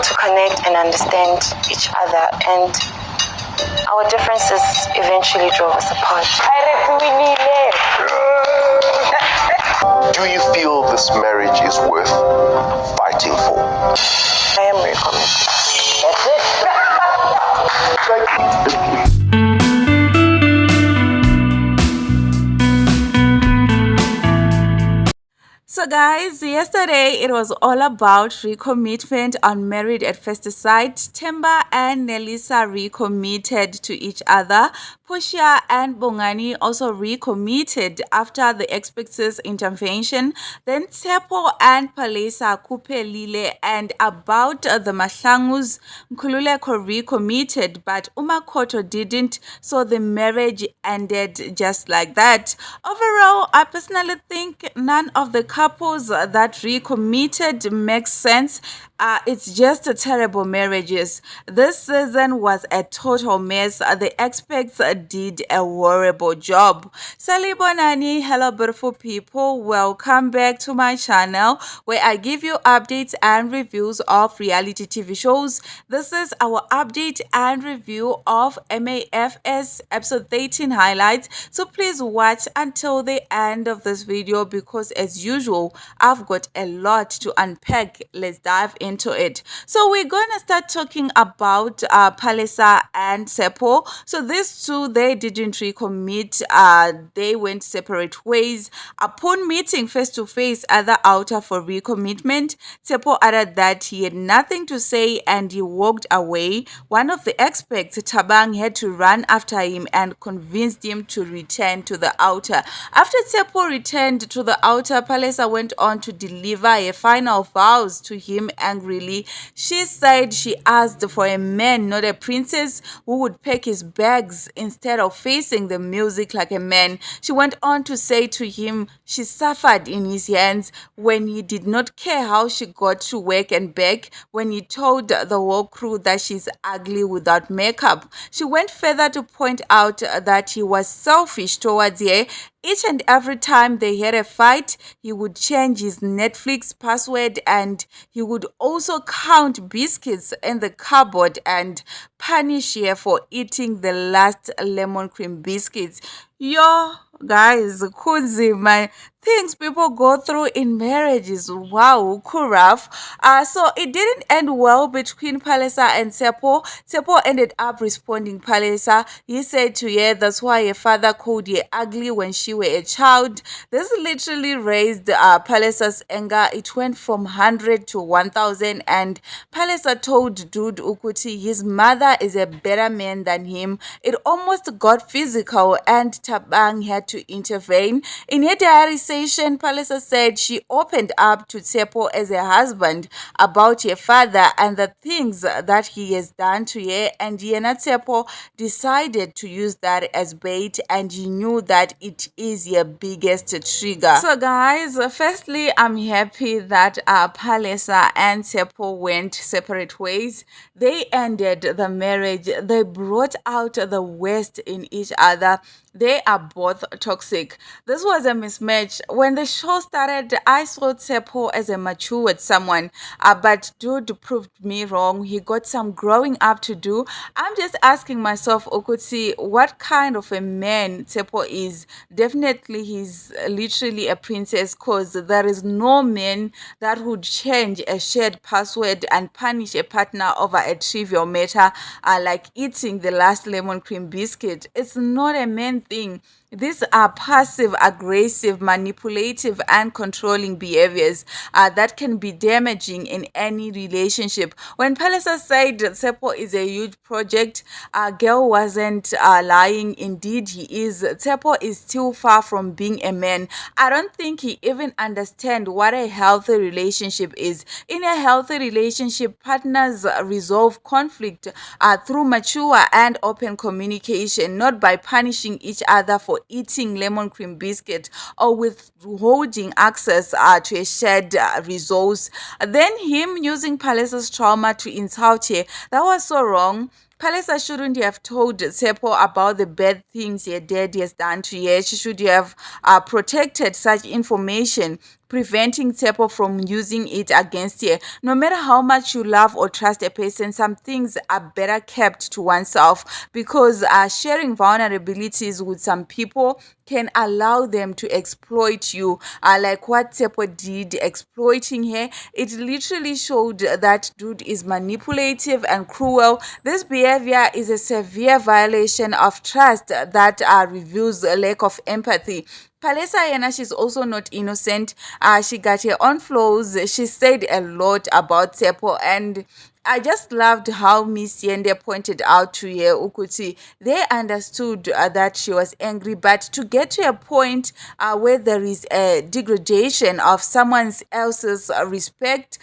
to connect and understand each other, and our differences eventually drove us apart. Do you feel this marriage is worth fighting for? I am recommitted. That's it. So guys, yesterday it was all about recommitment on Married at First Sight. Themba and Nelisa recommitted to each other. Porschia and Bongani also recommitted after the expert's intervention. Then Tshepo and Palesa kupelile, and about the Mahlangus, Nkhululekho recommitted, but Makoto didn't, so the marriage ended just like that. Overall, I personally think none of the couples that recommitted makes sense. It's just terrible marriages. This season was a total mess. The experts did a horrible job. Salibonani, hello beautiful people. Welcome back to my channel where I give you updates and reviews of reality TV shows. This is our update and review of MAFS episode 13 highlights. So please watch until the end of this video because as usual, I've got a lot to unpack. Let's dive into it. So we're gonna start talking about Palesa and Sepo. So these two, they didn't recommit. They went separate ways. Upon meeting face to face at the altar for recommitment, Sepo added that he had nothing to say and he walked away. One of the experts, Tabang, had to run after him and convinced him to return to the altar. After Sepo returned to the altar, Palesa went on to deliver a final vows to him angrily. She said she asked for a man, not a princess, who would pack his bags instead of facing the music like a man. She went on to say to him she suffered in his hands when he did not care how she got to work and back, when he told the whole crew that she's ugly without makeup. She went further to point out that he was selfish towards her. Each and every time they had a fight, he would change his Netflix password and he would also count biscuits in the cupboard and punish her for eating the last lemon cream biscuits. Yo, guys, kunzima, things people go through in marriages. Wow, cool rough. So it didn't end well between Palesa and Sepo. Sepo ended up responding Palesa. He said to her that's why her father called her ugly when she were a child. This literally raised Palesa's anger. It went from 100 to 1000, and Palesa told Dude Ukuti his mother is a better man than him. It almost got physical and Tabang had to intervene. In her diary session, Palesa said she opened up to Tshepo as a husband about her father and the things that he has done to her, and Yena Tshepo decided to use that as bait, and he knew that it is your biggest trigger. So guys, firstly, I'm happy that Palesa and Tshepo went separate ways. They ended the marriage. They brought out the worst in each other. They are both toxic. This was a mismatch. When the show started, I saw Tshepo as a matured someone, but Dude proved me wrong. He got some growing up to do. I'm just asking myself, Okutsi, what kind of a man Tshepo is? Definitely, he's literally a princess, because there is no man that would change a shared password and punish a partner over a trivial matter like eating the last lemon cream biscuit. It's not a man thing. These are passive, aggressive, manipulative, and controlling behaviors that can be damaging in any relationship. When Palesa said Sepo is a huge project, girl wasn't lying. Indeed, he is. Sepo is still far from being a man. I don't think he even understands what a healthy relationship is. In a healthy relationship, partners resolve conflict through mature and open communication, not by punishing each other for eating lemon cream biscuit or withholding access to a shared resource. Then him using Palesa's trauma to insult her, that was so wrong. Palesa shouldn't have told Sepo about the bad things her dad has done to her. She should have protected such information. preventing Tshepo from using it against her. No matter how much you love or trust a person, some things are better kept to oneself, because sharing vulnerabilities with some people can allow them to exploit you, like what Tshepo did, exploiting her. It literally showed that dude is manipulative and cruel. This behavior is a severe violation of trust that reveals a lack of empathy. Palesa Yena, she's also not innocent. She got her own flaws. She said a lot about Tshepo, and I just loved how Miss Yende pointed out to her Ukuti. They understood that she was angry, but to get to a point where there is a degradation of someone else's respect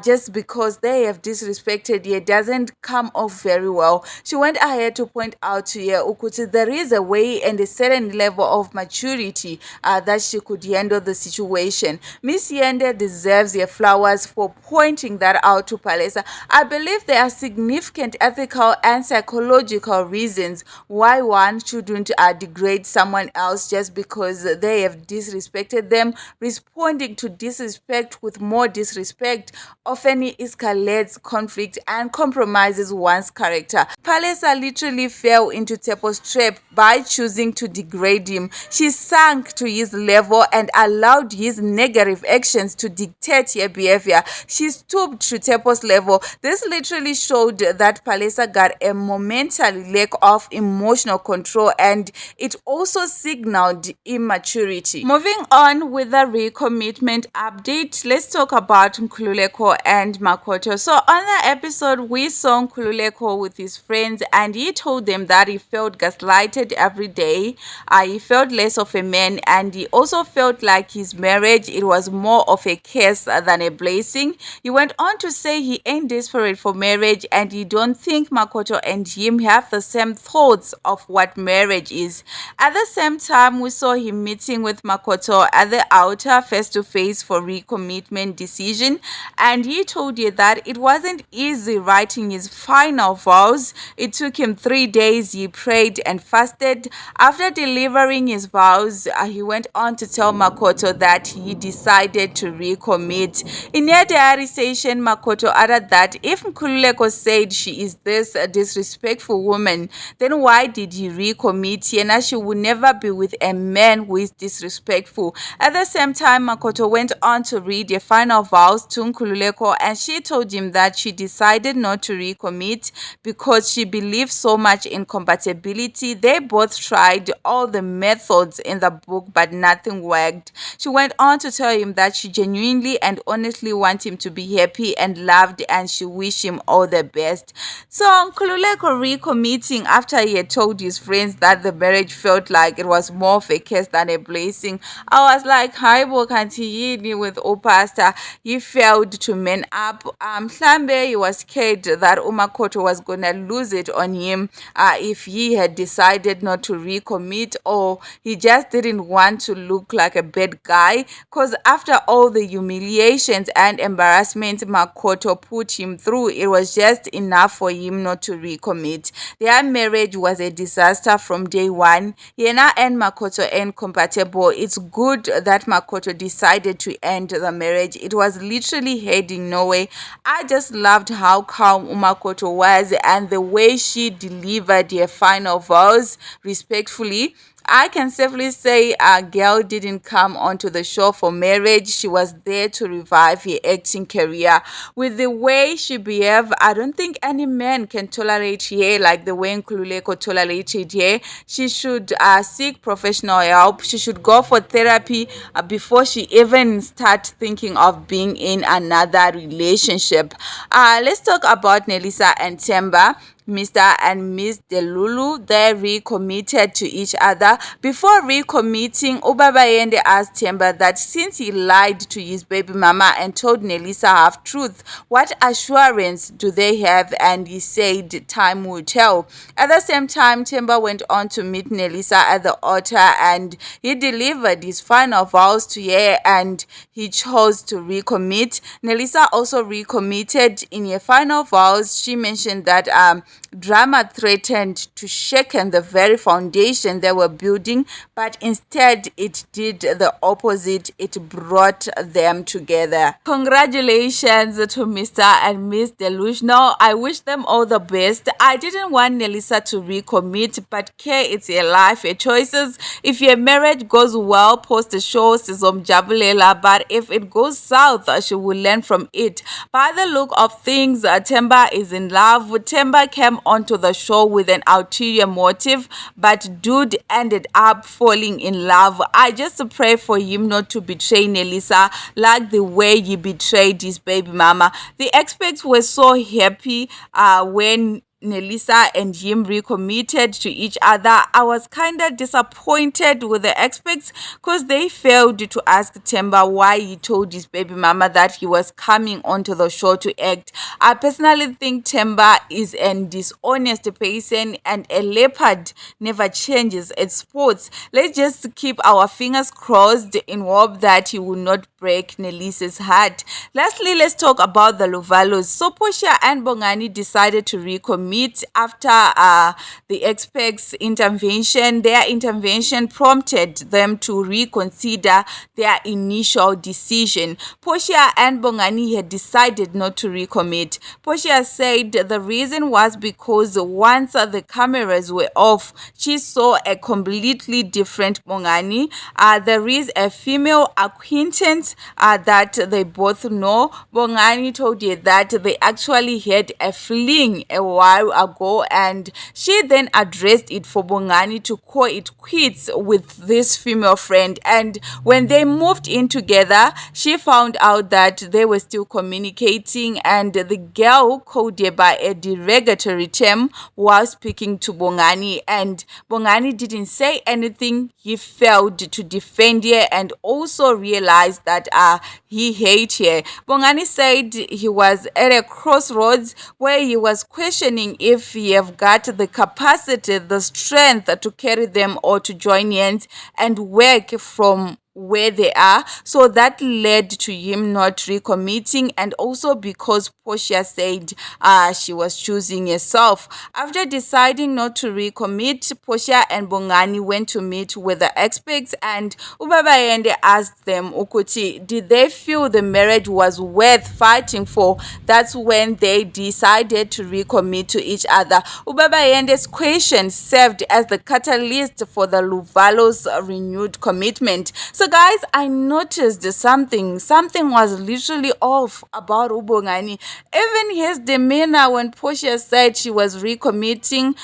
just because they have disrespected her doesn't come off very well. She went ahead to point out to her Ukuti there is a way and a certain level of maturity that she could handle the situation. Miss Yende deserves her flowers for pointing that out to Palesa. I believe there are significant ethical and psychological reasons why one shouldn't degrade someone else just because they have disrespected them. Responding to disrespect with more disrespect often escalates conflict and compromises one's character. Palesa literally fell into Tshepo's trap by choosing to degrade him. She sank to his level and allowed his negative actions to dictate her behavior. She stooped to Tshepo's level. This literally showed that Palesa got a momentary lack of emotional control, and it also signaled immaturity. Moving on with the recommitment update, let's talk about Nkhululekho and Makoto. So on the episode, we saw Nkhululekho with his friends, and he told them that he felt gaslighted every day. He felt less of a man, and he also felt like his marriage, it was more of a curse than a blessing. He went on to say he ain't desperate for marriage, and he don't think Makoto and him have the same thoughts of what marriage is. At the same time, we saw him meeting with Makoto at the altar face-to-face for recommitment decision, and he told you that it wasn't easy writing his final vows. It took him 3 days. He prayed and fasted. After delivering his vows, he went on to tell Makoto that he decided to recommit. In her diary session, Makoto added that if Nkhululekho said she is this disrespectful woman, then why did he recommit? Yena, she would never be with a man who is disrespectful. At the same time, Makoto went on to read the final vows to Nkhululekho, and she told him that she decided not to recommit because she believed so much in compatibility. They both tried all the methods in the book, but nothing worked. She went on to tell him that she genuinely and honestly wants him to be happy and loved, and she wished him all the best. So Nkhululekho recommitting after he had told his friends that the marriage felt like it was more of a curse than a blessing. I was like, hi bo kanti with Opasta. He failed to man up. Mhlambe, he was scared that Umakoto was gonna lose it on him if he had decided not to recommit, or he just didn't want to look like a bad guy, because after all the humiliations and embarrassment Makoto put him through, it was just enough for him not to recommit. Their marriage was a disaster from day one. Yena and Makoto ain't compatible. It's good that Makoto decided to end the marriage. It was literally heading nowhere. I just loved how calm Makoto was and the way she delivered her final vows respectfully. I can safely say a girl didn't come onto the show for marriage. She was there to revive her acting career. With the way she behaved, I don't think any man can tolerate her like the way Nkhululekho tolerated her. She should seek professional help. She should go for therapy before she even start thinking of being in another relationship. Let's talk about Nelisa and Timber. Mr. and Miss Delulu, they recommitted to each other. Before recommitting, Ubaba Yende asked Themba that since he lied to his baby mama and told Nelisa half truth, what assurance do they have? And he said time will tell. At the same time, Themba went on to meet Nelisa at the altar, and he delivered his final vows to her, and he chose to recommit. Nelisa also recommitted. In her final vows, she mentioned that drama threatened to shaken the very foundation they were building, but instead it did the opposite. It brought them together. Congratulations to Mr. and Miss Delusional. I wish them all the best. I didn't want Nelisa to recommit, but it's your life, your choices. If your marriage goes well, post a show, sizomjabulela, but if it goes south, she will learn from it. By the look of things, Themba is in love. Themba came onto the show with an ulterior motive, but dude ended up falling in love. I just pray for him not to betray Nelisa like the way he betrayed his baby mama. The experts were so happy when Nelisa and him recommitted to each other. I was kind of disappointed with the experts because they failed to ask Themba why he told his baby mama that he was coming onto the show to act. I personally think Themba is an dishonest person, and a leopard never changes at sports. Let's just keep our fingers crossed in hope that he will not break Nelisa's heart. Lastly, let's talk about the Luvalos. So Portia and Bongani decided to recommit after the experts' intervention. Their intervention prompted them to reconsider their initial decision. Portia and Bongani had decided not to recommit. Portia said the reason was because once the cameras were off, she saw a completely different Bongani. There is a female acquaintance that they both know. Bongani told her that they actually had a fling a while ago, and she then addressed it for Bongani to call it quits with this female friend. And when they moved in together, she found out that they were still communicating, and the girl called her by a derogatory term while speaking to Bongani, and Bongani didn't say anything. He failed to defend her and also realized that he hated her. Bongani said he was at a crossroads where he was questioning if he have got the capacity, the strength to carry them or to join hands and work from where they are. So that led to him not recommitting, and also because Portia said she was choosing herself. After deciding not to recommit, Portia and Bongani went to meet with the experts, and Ubabayende asked them, Ukuti, did they feel the marriage was worth fighting for? That's when they decided to recommit to each other. Ubabayende's question served as the catalyst for the Luvalos' renewed commitment. So guys, I noticed something was literally off about Ubongani. Even his demeanor when Portia said she was recommitting,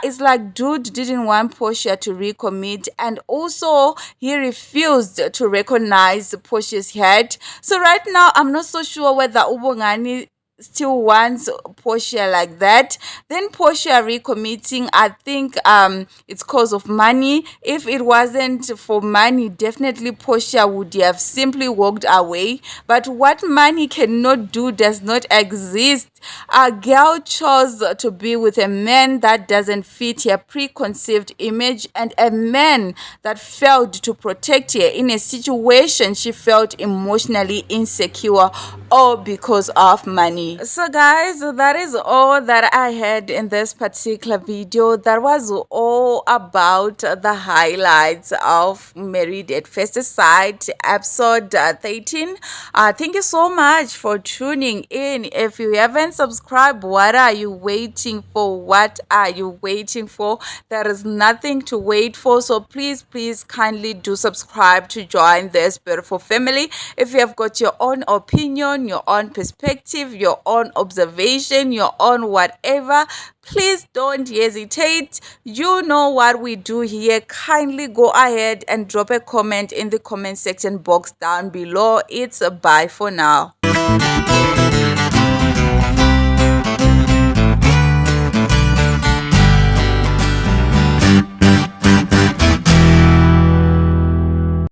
it's like dude didn't want Portia to recommit, and also he refused to recognize Portia's head. So right now I'm not so sure whether Ubongani still wants Portia like that. Then Portia recommitting, I think it's cause of money. If it wasn't for money, definitely Portia would have simply walked away. But what money cannot do does not exist. A girl chose to be with a man that doesn't fit her preconceived image, and a man that failed to protect her in a situation she felt emotionally insecure, all because of money. So guys, that is all that I had in this particular video. That was all about the highlights of Married at First Sight episode 13. Thank you so much for tuning in. If you haven't subscribed, what are you waiting for? What are you waiting for? There is nothing to wait for, so please kindly do subscribe to join this beautiful family. If you have got your own opinion, your own perspective, your own observation, your own whatever, please don't hesitate. You know what we do here. Kindly go ahead and drop a comment in the comment section box down below. It's a bye for now.